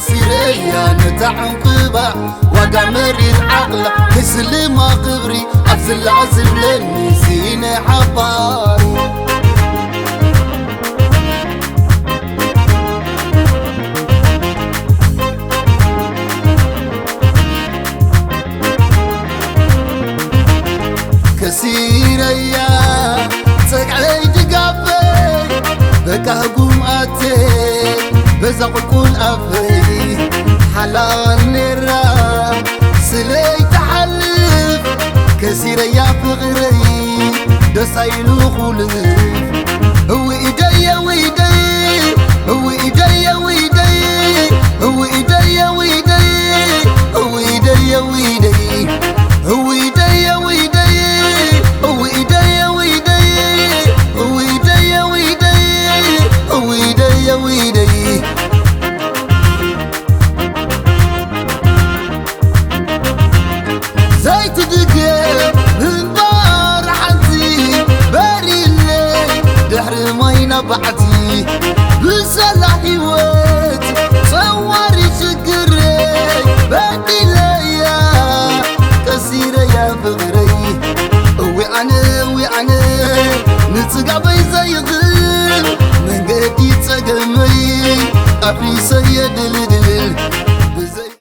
كسيريا نتعنقبا وقامر العقل كسلم قبري أفزل عزب لني سيني حباري كسيريا تقعي دقافي بكا قوماتي بزق كل أفي حلال نرى سلي تحلف كسيريا بغري دسايلو خلف هو إيديا وإيدي هو إيديا وإيدي هو إيديا وإيدي هو إيديا وإيدي هو إيديا وإيدي هو إيديا وإيدي هو إيديا وإيدي هو إيديا وإيدي زيت دقيق من بار حزي باري الليل دحر مينا بعتي بسلا حيوت صوري شكري بدي ليا كسيرة يا بغري وعنا نتقابي زي ظل من قدي تقمي أفي سيد